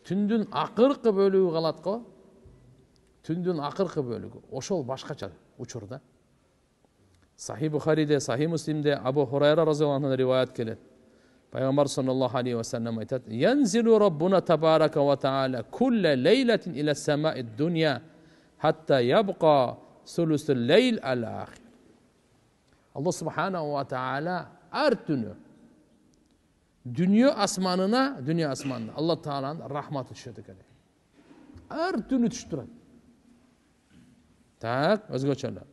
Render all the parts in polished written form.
түндүн акыркы бөлүгү калат го. Түндүн акыркы бөлүгү. Ошол башкача учур да. Сахih Бухариде, Сахih Муслимде Абу Хурайра разияллаху анху риваят келет. Пайгамбар саллаллаху алейхи ва саллям айтат: "Янзилу Раббуна табарака ва таала кулла лейлатин иля самаи дунья хатта ябqa сулусул лейл ал-ахир." Аллах субханаху ва таала ар түнү dünya asmanına Allah Teala'nın rahmatı düşüyor ekan. Ар түнү түшүп турат. Так, өзгөчө.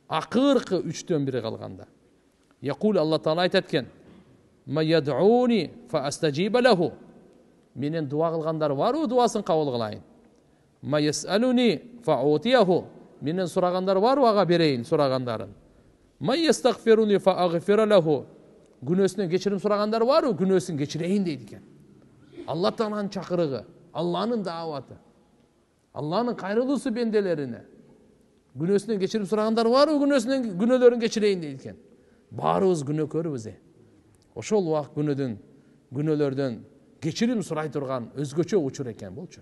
Акыркы 3/1 калганда. Якул Аллах Таала айтат экен: "Ма яд'уни фа астажиба лаху." Менен дуа кылгандар барбы, дуасын кабыл кылайын. "Ма ясалуни фа утияху." Менен сурагандар барбы, ага берейин сурагандарын. "Ма ястагфируни фа агфира лаху." Günөөсүнөн кечирим сурагандар барбы, күнөөсүн кечирейин дейт экен. Аллах Тааланын чакырыгы, Алланын дааваты, Алланын кайрылуусу бенделерине. Günөөсүнөн кечирим сурагандар барбы, күнөөлөрүн кечирейин дейт экен. Баарыбыз күнөөкөрбүз. Ошол убакыт күнөөлөрдөн кечирим сурай турган өзгөчө учур экен болчу.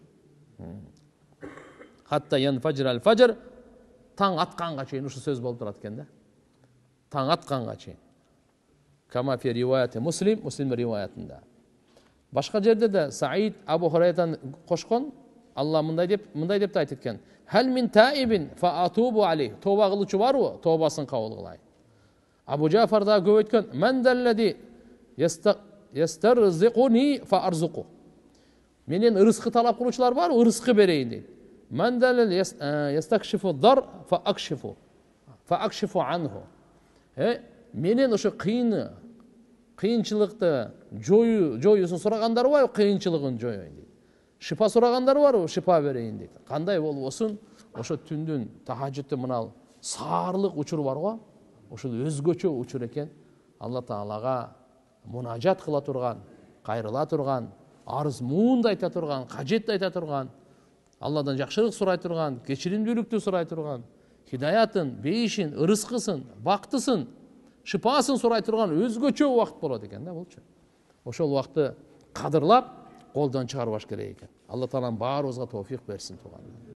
Хатта янфажир аль-фажр, таң атканга чейин ушу сөз болуп турат экен да. Таң атканга чейин. Кама фи риваяти Муслим риваятында. Башка жерде де Саид Абу Хурайрадан кошкон, Алла мындай деп айтып экен: "Хал мин таибин фа атубу алейх." Тоба кылуучу барбы? Тобасын кабыл кылайын. Абу Джафар да көп айткан: "Мен даллади ястарзикуни фа арзуку." Менен ырыскы талап кылуучулар барбы? Ырыскы берейин дейт. "Мен даллади ястакшифу дар фа акшифу анху." Менен ошо кыйынчылыкты жоюусун сурагандар барбы? Кыйынчылыгын жоюйн дейт. Шифа сурагандар барбы? Шифа берейин дейт. Кандай болбосун, ошо түндүн тахажжудта мынал саарлык учур бар го. Ошол өзгөчө учур экен. Алла Таалага мунажат кыла турган, кайрыла турган, арыз муунду айта турган, кажетти айта турган, Алладан жакшылык сурай турган, кечиримдүүлүктү сурай турган, хидаятын, бейишин, ырыскысын, бактысын, шипасын сурай турган өзгөчө убакыт болот экен да болчу. Ошол убакытты кадырлап, колдон чыгарбаш керек экен. Алла Таалам баарыбызга товфик берсин туган.